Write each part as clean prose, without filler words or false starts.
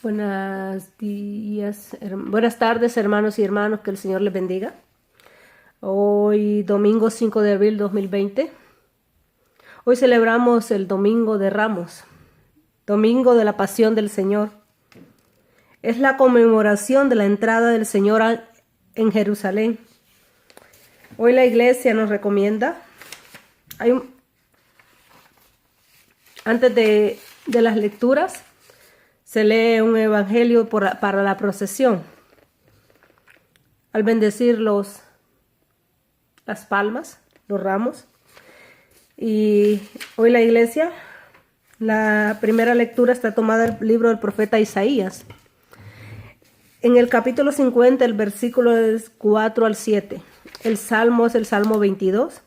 Buenas tardes, hermanos y hermanos, que el Señor les bendiga. Hoy, domingo 5 de abril 2020. Hoy celebramos el Domingo de Ramos, Domingo de la Pasión del Señor. Es la conmemoración de la entrada del Señor en Jerusalén. Hoy la iglesia nos recomienda, antes de las lecturas, se lee un evangelio para la procesión. Al bendecir las palmas, los ramos. Y hoy la iglesia, la primera lectura está tomada del libro del profeta Isaías. En el capítulo 50, el versículo 4 al 7. El salmo es el Salmo 22.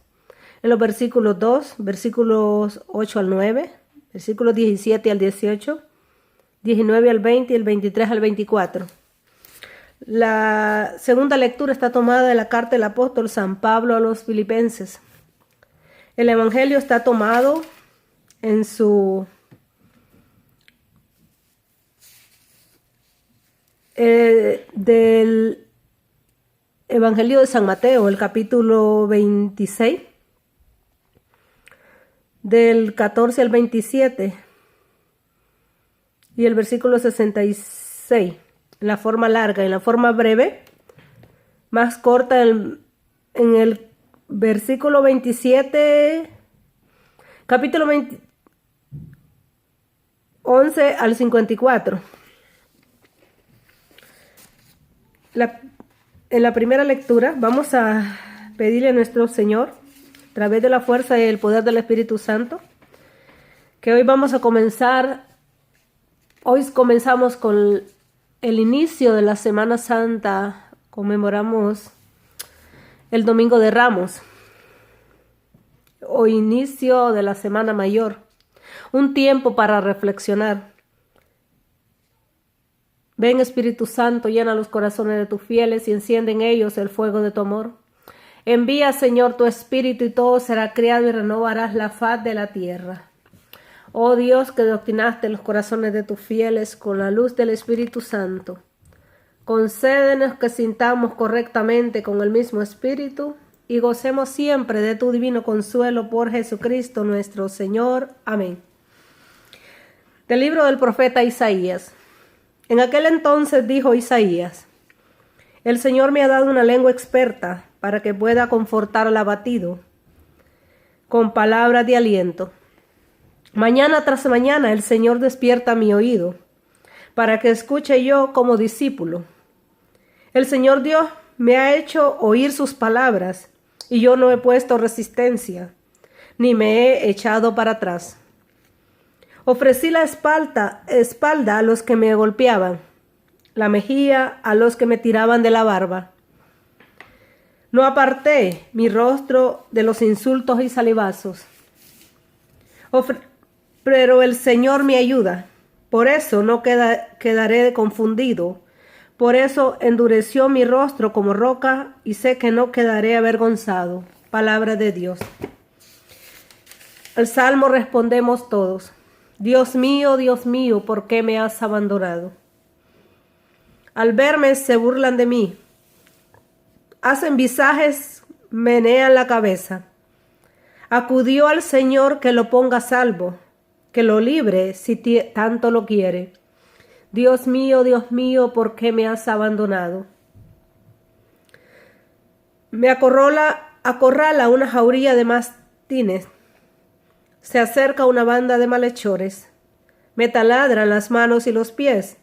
En los versículos 2, versículos 8 al 9, versículos 17 al 18, 19 al 20 y el 23 al 24. La segunda lectura está tomada de la carta del apóstol San Pablo a los Filipenses. El evangelio está tomado del evangelio de San Mateo, el capítulo 26, del 14 al 27 y el versículo 66, en la forma larga. En la forma breve, más corta, en el versículo 27, capítulo 20, 11 al 54. En la primera lectura vamos a pedirle a nuestro Señor, a través de la fuerza y el poder del Espíritu Santo, que hoy vamos a comenzar. Hoy comenzamos con el inicio de la Semana Santa. Conmemoramos el Domingo de Ramos, o inicio de la Semana Mayor. Un tiempo para reflexionar. Ven, Espíritu Santo, llena los corazones de tus fieles y enciende en ellos el fuego de tu amor. Envía, Señor, tu Espíritu y todo será creado y renovarás la faz de la tierra. Oh Dios, que doctrinaste los corazones de tus fieles con la luz del Espíritu Santo, concédenos que sintamos correctamente con el mismo Espíritu y gocemos siempre de tu divino consuelo por Jesucristo nuestro Señor. Amén. Del libro del profeta Isaías. En aquel entonces dijo Isaías: El Señor me ha dado una lengua experta para que pueda confortar al abatido con palabras de aliento. Mañana tras mañana el Señor despierta mi oído para que escuche yo como discípulo. El Señor Dios me ha hecho oír sus palabras y yo no he puesto resistencia, ni me he echado para atrás. Ofrecí la espalda a los que me golpeaban, la mejilla a los que me tiraban de la barba. No aparté mi rostro de los insultos y salivazos. Pero el Señor me ayuda, por eso no quedaré confundido. Por eso endureció mi rostro como roca y sé que no quedaré avergonzado. Palabra de Dios. El salmo respondemos todos: Dios mío, ¿por qué me has abandonado? Al verme se burlan de mí, hacen visajes, menean la cabeza. Acudió al Señor que lo ponga a salvo, que lo libre si tanto lo quiere. Dios mío, ¿por qué me has abandonado? Me acorrala una jauría de mastines. Se acerca una banda de malhechores. Me taladran las manos y los pies.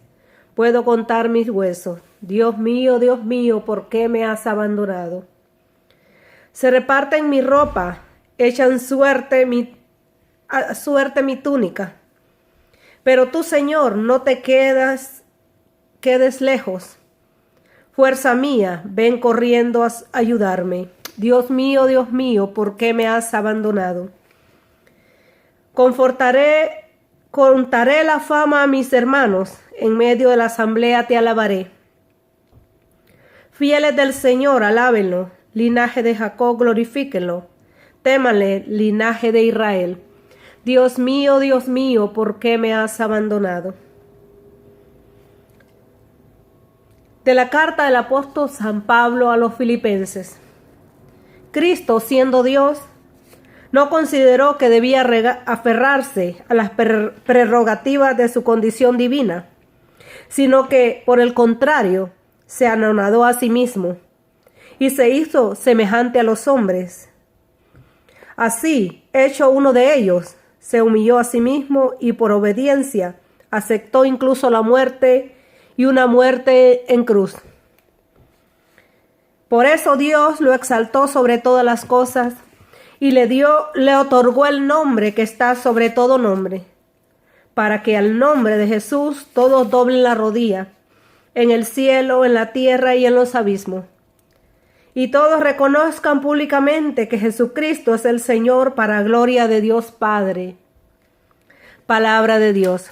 Puedo contar mis huesos. Dios mío, ¿por qué me has abandonado? Se reparten mi ropa, echan suerte mi túnica. Pero tú, Señor, no te quedes lejos. Fuerza mía, ven corriendo a ayudarme. Dios mío, ¿por qué me has abandonado? Contaré la fama a mis hermanos, en medio de la asamblea te alabaré. Fieles del Señor, alábenlo, linaje de Jacob, glorifíquenlo. Témanle, linaje de Israel. Dios mío, ¿por qué me has abandonado? De la carta del apóstol San Pablo a los Filipenses. Cristo, siendo Dios, no consideró que debía aferrarse a las prerrogativas de su condición divina, sino que, por el contrario, se anonadó a sí mismo y se hizo semejante a los hombres. Así, hecho uno de ellos, se humilló a sí mismo y por obediencia aceptó incluso la muerte y una muerte en cruz. Por eso Dios lo exaltó sobre todas las cosas y le otorgó el nombre que está sobre todo nombre, para que al nombre de Jesús todos doblen la rodilla, en el cielo, en la tierra y en los abismos, y todos reconozcan públicamente que Jesucristo es el Señor, para gloria de Dios Padre. Palabra de Dios.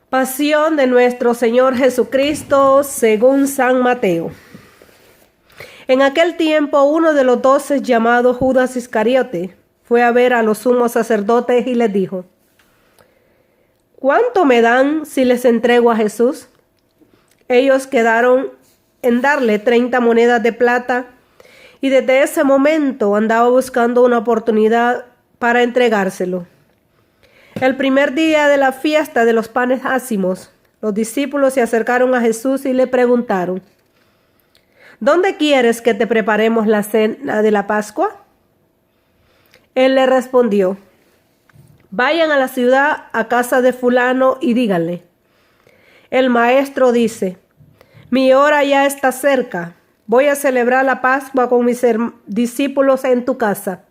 Pasión de nuestro Señor Jesucristo según San Mateo. En aquel tiempo uno de los 12, llamado Judas Iscariote, fue a ver a los sumos sacerdotes y les dijo: ¿Cuánto me dan si les entrego a Jesús? Ellos quedaron en darle 30 monedas de plata, y desde ese momento andaba buscando una oportunidad para entregárselo. El primer día de la fiesta de los panes ácimos, los discípulos se acercaron a Jesús y le preguntaron: ¿Dónde quieres que te preparemos la cena de la Pascua? Él le respondió: Vayan a la ciudad, a casa de fulano, y díganle: el maestro dice, mi hora ya está cerca, voy a celebrar la Pascua con mis discípulos en tu casa.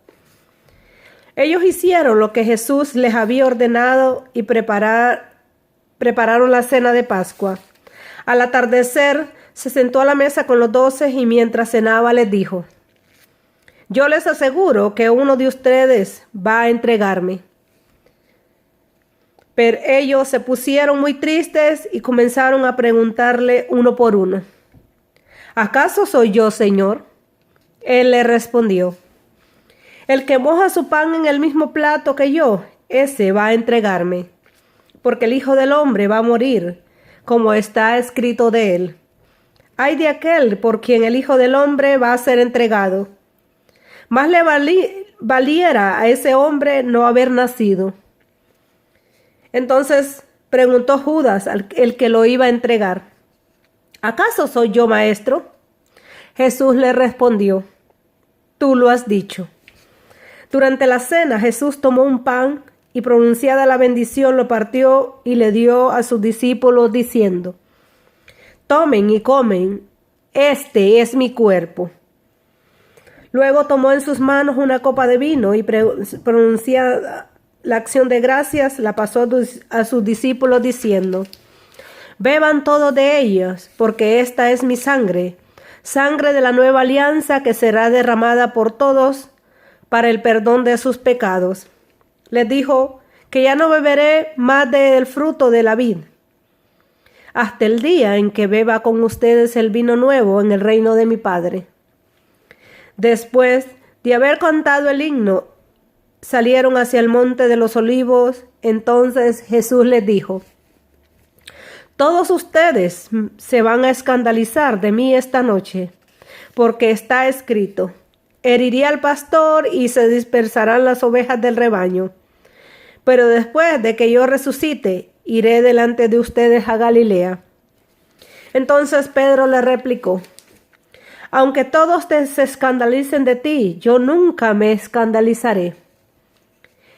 Ellos hicieron lo que Jesús les había ordenado y prepararon la cena de Pascua. Al atardecer, se sentó a la mesa con los 12 y mientras cenaba les dijo: Yo les aseguro que uno de ustedes va a entregarme. Pero ellos se pusieron muy tristes y comenzaron a preguntarle uno por uno: ¿Acaso soy yo, Señor? Él le respondió: El que moja su pan en el mismo plato que yo, ese va a entregarme, porque el Hijo del Hombre va a morir, como está escrito de él. Ay de aquel por quien el Hijo del Hombre va a ser entregado. Más le valiera a ese hombre no haber nacido. Entonces preguntó Judas, el que lo iba a entregar: ¿Acaso soy yo, maestro? Jesús le respondió: Tú lo has dicho. Durante la cena, Jesús tomó un pan y, pronunciada la bendición, lo partió y le dio a sus discípulos diciendo: Tomen y comen, este es mi cuerpo. Luego tomó en sus manos una copa de vino y, pronunciada la acción de gracias, la pasó a sus discípulos diciendo: Beban todos de ellas, porque esta es mi sangre, sangre de la nueva alianza que será derramada por todos para el perdón de sus pecados. Les dijo que ya no beberé más del fruto de la vid, hasta el día en que beba con ustedes el vino nuevo en el reino de mi Padre. Después de haber cantado el himno, salieron hacia el monte de los olivos. Entonces Jesús les dijo: Todos ustedes se van a escandalizar de mí esta noche, porque está escrito: Heriré al pastor y se dispersarán las ovejas del rebaño. Pero después de que yo resucite, iré delante de ustedes a Galilea. Entonces Pedro le replicó: Aunque todos se escandalicen de ti, yo nunca me escandalizaré.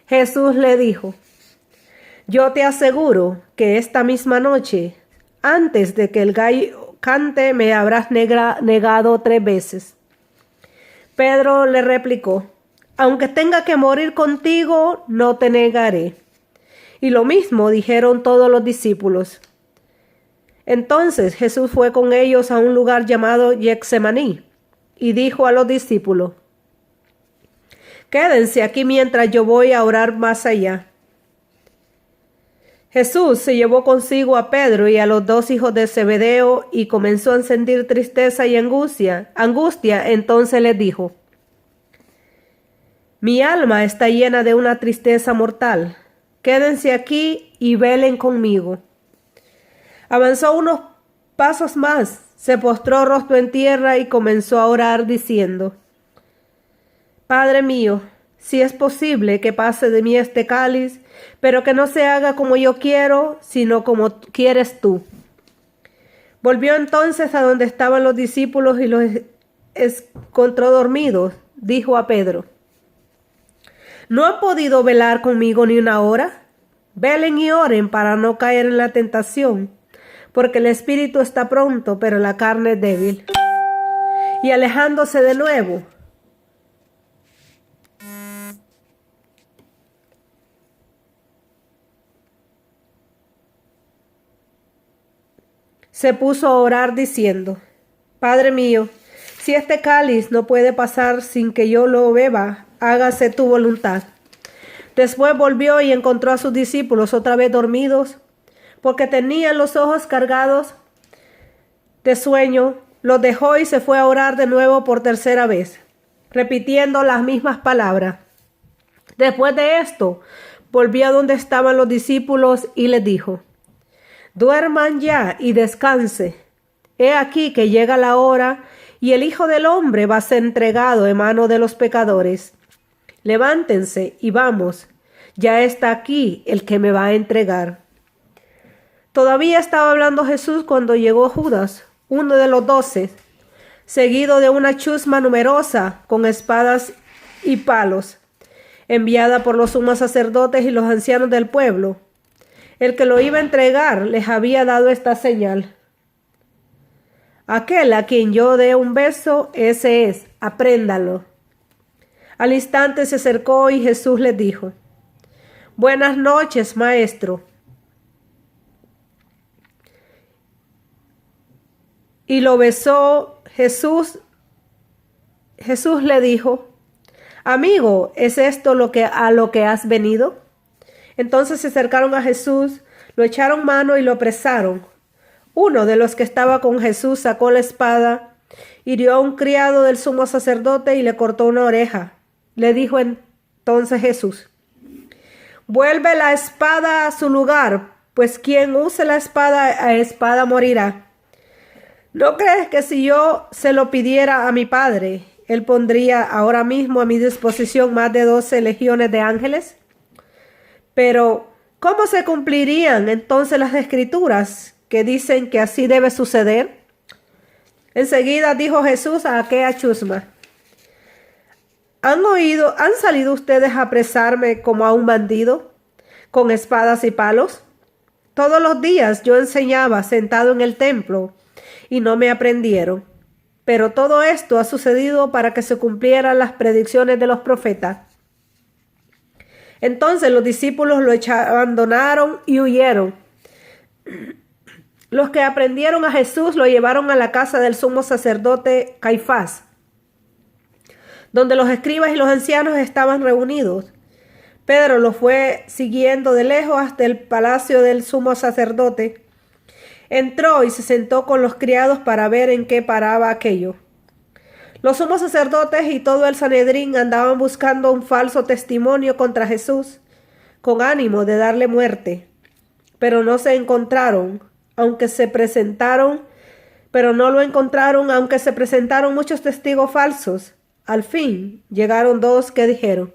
Jesús le dijo: Yo te aseguro que esta misma noche, antes de que el gallo cante, me habrás negado 3 veces. Pedro le replicó: Aunque tenga que morir contigo, no te negaré. Y lo mismo dijeron todos los discípulos. Entonces Jesús fue con ellos a un lugar llamado Getsemaní y dijo a los discípulos: Quédense aquí mientras yo voy a orar más allá. Jesús se llevó consigo a Pedro y a los 2 hijos de Zebedeo y comenzó a sentir tristeza y angustia. Entonces les dijo: Mi alma está llena de una tristeza mortal. Quédense aquí y velen conmigo. Avanzó unos pasos más, se postró rostro en tierra y comenzó a orar diciendo: Padre mío, si es posible que pase de mí este cáliz, pero que no se haga como yo quiero, sino como quieres tú. Volvió entonces a donde estaban los discípulos y los encontró dormidos. Dijo a Pedro: ¿No han podido velar conmigo ni una hora? Velen y oren para no caer en la tentación, porque el espíritu está pronto, pero la carne es débil. Y alejándose de nuevo, se puso a orar diciendo: Padre mío, si este cáliz no puede pasar sin que yo lo beba, hágase tu voluntad. Después volvió y encontró a sus discípulos otra vez dormidos, porque tenían los ojos cargados de sueño. Los dejó y se fue a orar de nuevo por tercera vez, repitiendo las mismas palabras. Después de esto, volvió a donde estaban los discípulos y les dijo: Duerman ya y descanse. He aquí que llega la hora y el Hijo del Hombre va a ser entregado en manos de los pecadores. Levántense y vamos, ya está aquí el que me va a entregar. Todavía estaba hablando Jesús cuando llegó Judas, uno de los 12, seguido de una chusma numerosa con espadas y palos, enviada por los sumos sacerdotes y los ancianos del pueblo. El que lo iba a entregar les había dado esta señal: aquel a quien yo dé un beso, ese es, apréndalo. Al instante se acercó y Jesús les dijo: Buenas noches, maestro. Y lo besó. Jesús le dijo: Amigo, ¿es esto a lo que has venido? Entonces se acercaron a Jesús, lo echaron mano y lo apresaron. Uno de los que estaba con Jesús sacó la espada, hirió a un criado del sumo sacerdote y le cortó una oreja. Le dijo entonces Jesús: Vuelve la espada a su lugar, pues quien use la espada a espada morirá. ¿No crees que si yo se lo pidiera a mi Padre, Él pondría ahora mismo a mi disposición más de 12 legiones de ángeles? Pero, ¿cómo se cumplirían entonces las Escrituras que dicen que así debe suceder? Enseguida dijo Jesús a aquella chusma: ¿Han salido ustedes a apresarme como a un bandido, con espadas y palos? Todos los días yo enseñaba sentado en el templo, y no me aprendieron. Pero todo esto ha sucedido para que se cumplieran las predicciones de los profetas. Entonces los discípulos lo abandonaron y huyeron. Los que aprendieron a Jesús lo llevaron a la casa del sumo sacerdote Caifás, donde los escribas y los ancianos estaban reunidos. Pedro lo fue siguiendo de lejos hasta el palacio del sumo sacerdote. Entró y se sentó con los criados para ver en qué paraba aquello. Los sumos sacerdotes y todo el Sanedrín andaban buscando un falso testimonio contra Jesús, con ánimo de darle muerte. Pero no se encontraron, aunque se presentaron muchos testigos falsos. Al fin llegaron 2 que dijeron: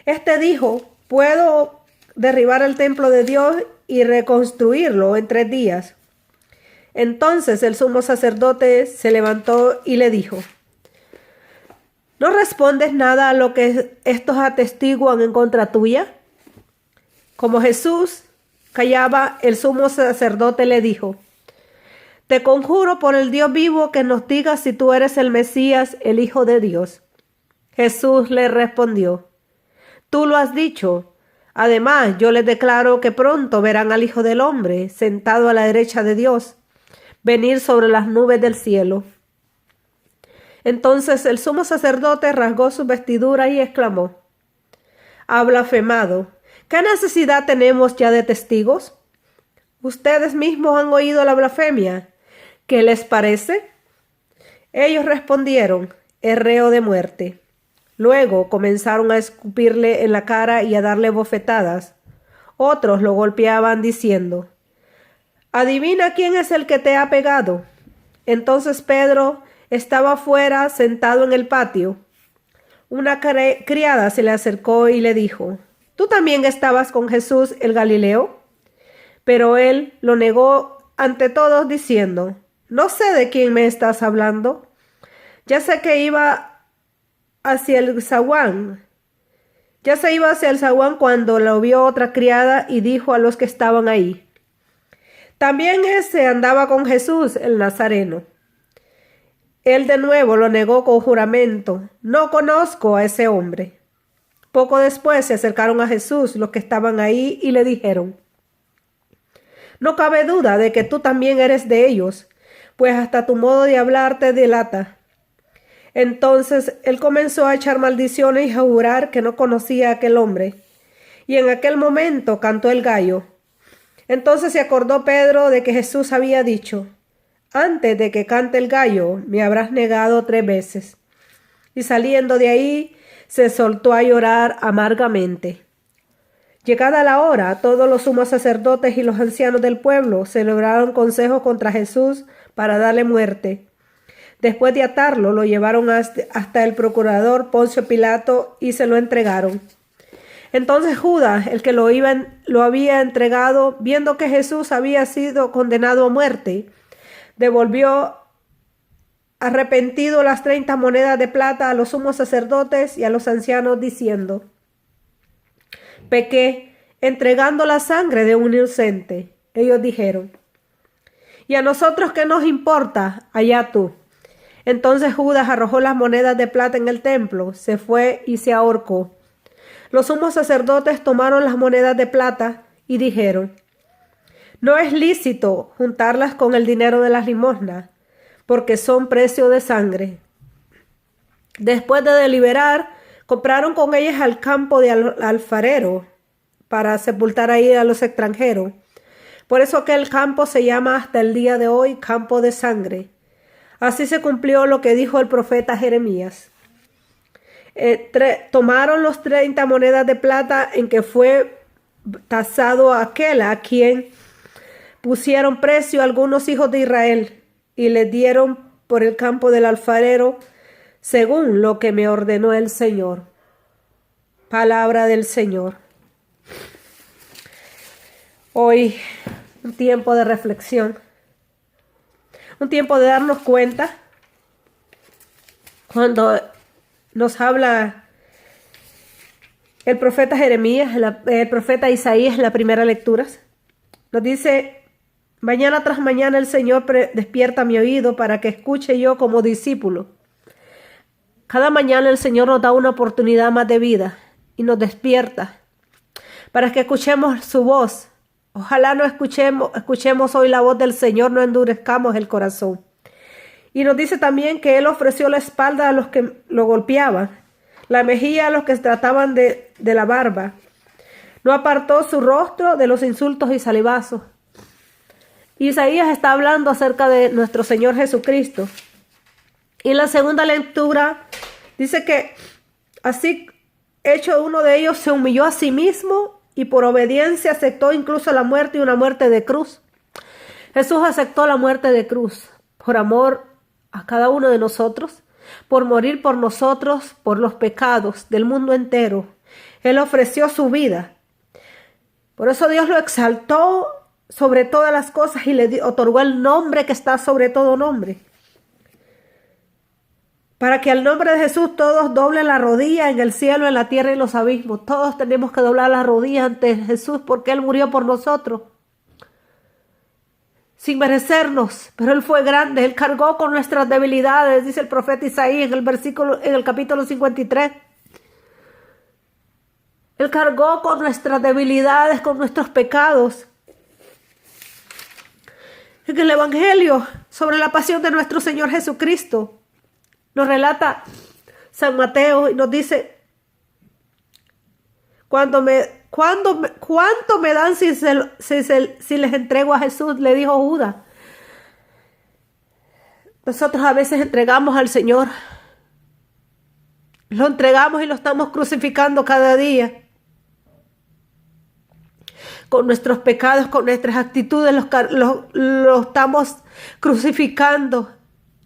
Este dijo: puedo derribar el templo de Dios y reconstruirlo en 3 días. Entonces el sumo sacerdote se levantó y le dijo: ¿No respondes nada a lo que estos atestiguan en contra tuya? Como Jesús callaba, el sumo sacerdote le dijo: Te conjuro por el Dios vivo que nos digas si tú eres el Mesías, el Hijo de Dios. Jesús le respondió: Tú lo has dicho. Además, yo les declaro que pronto verán al Hijo del Hombre sentado a la derecha de Dios, venir sobre las nubes del cielo. Entonces el sumo sacerdote rasgó su vestidura y exclamó: Ha blasfemado. ¿Qué necesidad tenemos ya de testigos? Ustedes mismos han oído la blasfemia. ¿Qué les parece? Ellos respondieron: es reo de muerte. Luego comenzaron a escupirle en la cara y a darle bofetadas. Otros lo golpeaban diciendo: adivina quién es el que te ha pegado. Entonces Pedro estaba afuera sentado en el patio. Una criada se le acercó y le dijo: ¿Tú también estabas con Jesús el Galileo? Pero él lo negó ante todos diciendo: No sé de quién me estás hablando. Ya sé que iba hacia el zaguán. Ya se iba hacia el zaguán cuando lo vio otra criada y dijo a los que estaban ahí: También ese andaba con Jesús el Nazareno. Él de nuevo lo negó con juramento: No conozco a ese hombre. Poco después se acercaron a Jesús los que estaban ahí y le dijeron: No cabe duda de que tú también eres de ellos, pues hasta tu modo de hablar te delata. Entonces él comenzó a echar maldiciones y a jurar que no conocía a aquel hombre. Y en aquel momento cantó el gallo. Entonces se acordó Pedro de que Jesús había dicho: Antes de que cante el gallo, me habrás negado 3 veces. Y saliendo de ahí, se soltó a llorar amargamente. Llegada la hora, todos los sumos sacerdotes y los ancianos del pueblo celebraron consejo contra Jesús para darle muerte. Después de atarlo, lo llevaron hasta el procurador Poncio Pilato y se lo entregaron. Entonces Judas, el que lo había entregado, viendo que Jesús había sido condenado a muerte, devolvió arrepentido las 30 monedas de plata a los sumos sacerdotes y a los ancianos, diciendo: Pequé entregando la sangre de un inocente. Ellos dijeron: ¿Y a nosotros qué nos importa? Allá tú. Entonces Judas arrojó las monedas de plata en el templo, se fue y se ahorcó. Los sumos sacerdotes tomaron las monedas de plata y dijeron: No es lícito juntarlas con el dinero de las limosnas, porque son precio de sangre. Después de deliberar, compraron con ellas al campo de alfarero para sepultar ahí a los extranjeros. Por eso aquel campo se llama hasta el día de hoy campo de sangre. Así se cumplió lo que dijo el profeta Jeremías. Tomaron los 30 monedas de plata en que fue tasado aquel a quien pusieron precio algunos hijos de Israel, y les dieron por el campo del alfarero según lo que me ordenó el Señor. Palabra del Señor. Hoy un tiempo de reflexión, un tiempo de darnos cuenta cuando nos habla el profeta Jeremías, el profeta Isaías en la primera lectura. Nos dice: Mañana tras mañana el Señor despierta mi oído para que escuche yo como discípulo. Cada mañana el Señor nos da una oportunidad más de vida y nos despierta para que escuchemos su voz. Ojalá no escuchemos hoy la voz del Señor, no endurezcamos el corazón. Y nos dice también que Él ofreció la espalda a los que lo golpeaban, la mejilla a los que trataban de la barba. No apartó su rostro de los insultos y salivazos. Isaías está hablando acerca de nuestro Señor Jesucristo. Y en la segunda lectura dice que así hecho uno de ellos se humilló a sí mismo y por obediencia aceptó incluso la muerte y una muerte de cruz. Jesús aceptó la muerte de cruz por amor a cada uno de nosotros, por morir por nosotros, por los pecados del mundo entero. Él ofreció su vida. Por eso Dios lo exaltó sobre todas las cosas y le otorgó el nombre que está sobre todo nombre. Para que al nombre de Jesús todos doblen la rodilla en el cielo, en la tierra y en los abismos. Todos tenemos que doblar la rodilla ante Jesús porque Él murió por nosotros. Sin merecernos, pero Él fue grande. Él cargó con nuestras debilidades, dice el profeta Isaías en el capítulo 53. Él cargó con nuestras debilidades, con nuestros pecados. En el Evangelio sobre la pasión de nuestro Señor Jesucristo nos relata San Mateo y nos dice: ¿cuánto me dan si les entrego a Jesús? Le dijo Judas. Nosotros a veces entregamos al Señor. Lo entregamos y lo estamos crucificando cada día. con nuestros pecados, con nuestras actitudes, lo estamos crucificando.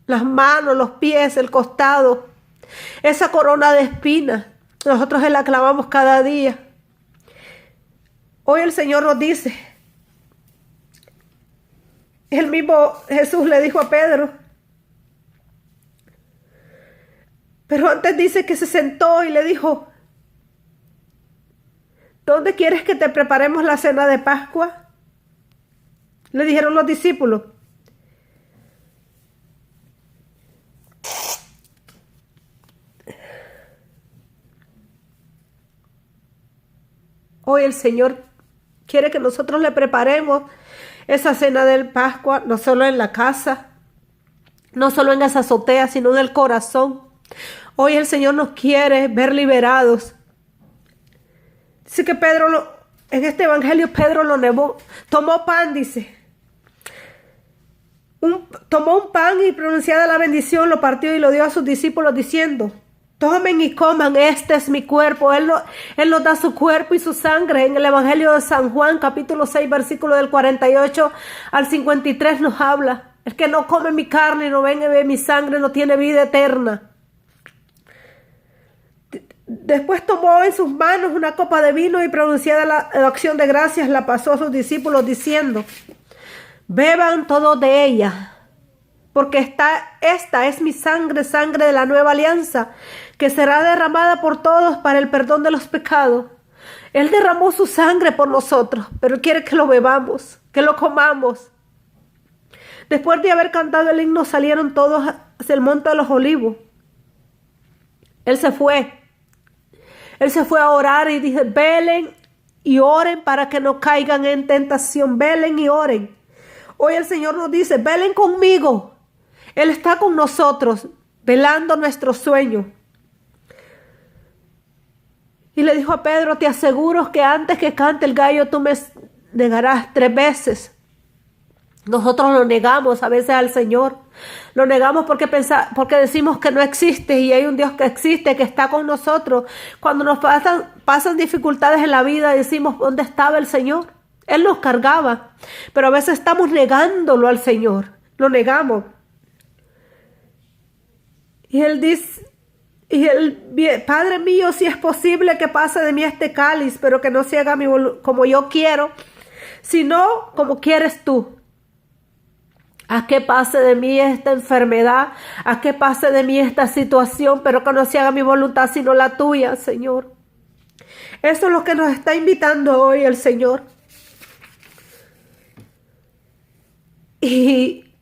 Las manos, los pies, el costado, esa corona de espinas, nosotros se la clavamos cada día. Hoy el Señor nos dice, el mismo Jesús le dijo a Pedro, pero antes dice que se sentó y le dijo, ¿dónde quieres que te preparemos la cena de Pascua? Le dijeron los discípulos. Hoy el Señor quiere que nosotros le preparemos esa cena de Pascua, no solo en la casa, no solo en esa azotea, sino en el corazón. Hoy el Señor nos quiere ver liberados. Dice que en este evangelio Pedro lo negó, tomó pan, dice. Tomó un pan y pronunciada la bendición, lo partió y lo dio a sus discípulos diciendo, tomen y coman, este es mi cuerpo. Él nos da su cuerpo y su sangre. En el Evangelio de San Juan, capítulo 6, versículo del 48 al 53 nos habla. El que no come mi carne y no venga y ve mi sangre no tiene vida eterna. Después tomó en sus manos una copa de vino y pronunciada la acción de gracias la pasó a sus discípulos diciendo, beban todos de ella, porque esta es mi sangre, sangre de la nueva alianza, que será derramada por todos para el perdón de los pecados. Él derramó su sangre por nosotros, pero Él quiere que lo bebamos, que lo comamos. Después de haber cantado el himno, salieron todos hacia el monte de los olivos. Él se fue a orar y dice, velen y oren para que no caigan en tentación, velen y oren. Hoy el Señor nos dice, velen conmigo. Él está con nosotros, velando nuestro sueño. Y le dijo a Pedro, te aseguro que antes que cante el gallo tú me negarás 3 veces. Nosotros lo negamos a veces al Señor. Lo negamos porque decimos que no existe y hay un Dios que existe, que está con nosotros. Cuando nos pasan dificultades en la vida, decimos, ¿dónde estaba el Señor? Él nos cargaba. Pero a veces estamos negándolo al Señor. Lo negamos. Y Él dice, Padre mío, si es posible que pase de mí este cáliz, pero que no se haga como yo quiero, sino como quieres tú. Haz que pase de mí esta enfermedad, haz que pase de mí esta situación, pero que no se haga mi voluntad sino la tuya, Señor. Eso es lo que nos está invitando hoy el Señor. Y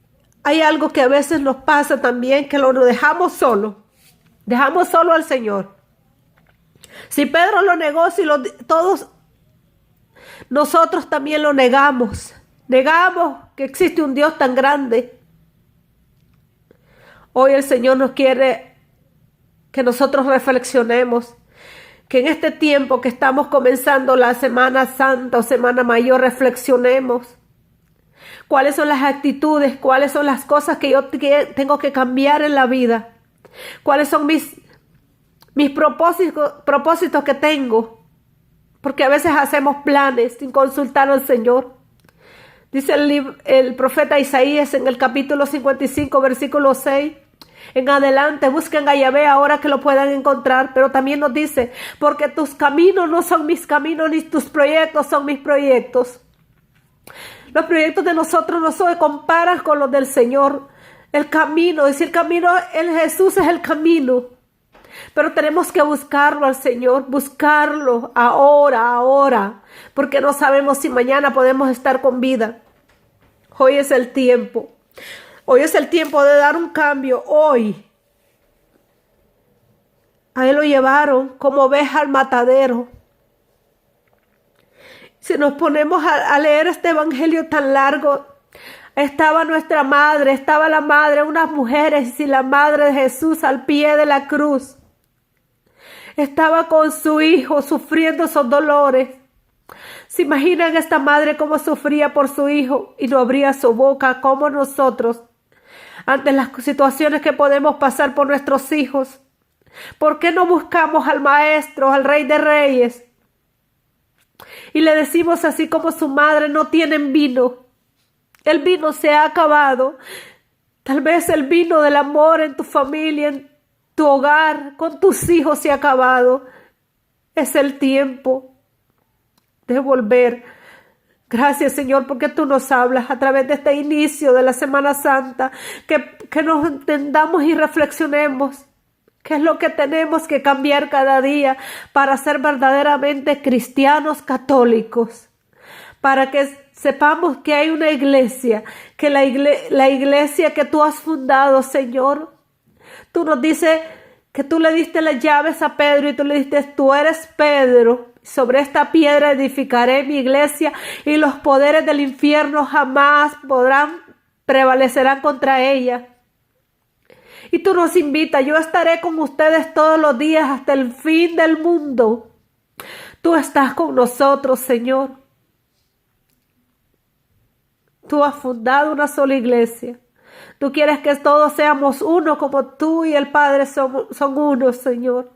hay algo que a veces nos pasa también, que lo dejamos solo. Dejamos solo al Señor. Si Pedro lo negó, todos nosotros también lo negamos. Negamos que existe un Dios tan grande. Hoy el Señor nos quiere que nosotros reflexionemos, que en este tiempo que estamos comenzando la Semana Santa o Semana Mayor, reflexionemos. ¿Cuáles son las actitudes? ¿Cuáles son las cosas que yo tengo que cambiar en la vida? ¿Cuáles son mis propósitos que tengo? Porque a veces hacemos planes sin consultar al Señor. Dice el profeta Isaías en el capítulo 55, versículo 6. En adelante, busquen a Yahvé ahora que lo puedan encontrar. Pero también nos dice, porque tus caminos no son mis caminos, ni tus proyectos son mis proyectos. Los proyectos de nosotros no se comparan con los del Señor. El camino, decir camino, Jesús es el camino. Pero tenemos que buscarlo al Señor, buscarlo ahora, porque no sabemos si mañana podemos estar con vida. Hoy es el tiempo. Hoy es el tiempo de dar un cambio. Hoy. A Él lo llevaron como oveja al matadero. Si nos ponemos a leer este evangelio tan largo, estaba nuestra madre, estaba la madre, unas mujeres y la madre de Jesús al pie de la cruz. Estaba con su hijo sufriendo esos dolores. ¿Se imaginan esta madre cómo sufría por su hijo y no abría su boca como nosotros ante las situaciones que podemos pasar por nuestros hijos? ¿Por qué no buscamos al Maestro, al Rey de Reyes? Y le decimos así como su madre: no tienen vino. El vino se ha acabado. Tal vez el vino del amor en tu familia, en tu hogar, con tus hijos se ha acabado. Es el tiempo de volver. Gracias, Señor, porque tú nos hablas a través de este inicio de la Semana Santa, que nos entendamos y reflexionemos qué es lo que tenemos que cambiar cada día para ser verdaderamente cristianos católicos, para que sepamos que hay una iglesia, que la iglesia que tú has fundado, Señor. Tú nos dices que tú le diste las llaves a Pedro y tú le dijiste: tú eres Pedro, sobre esta piedra edificaré mi iglesia y los poderes del infierno jamás prevalecerán contra ella. Y tú nos invitas: yo estaré con ustedes todos los días hasta el fin del mundo. Tú estás con nosotros, Señor. Tú has fundado una sola iglesia. Tú quieres que todos seamos uno, como tú y el Padre son uno, Señor.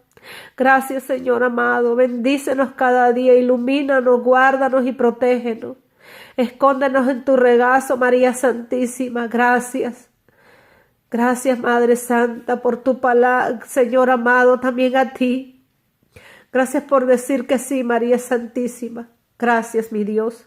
Gracias, Señor amado. Bendícenos cada día, ilumínanos, guárdanos y protégenos. Escóndenos en tu regazo, María Santísima. Gracias. Gracias, Madre Santa, por tu palabra, Señor amado, también a ti. Gracias por decir que sí, María Santísima. Gracias, mi Dios.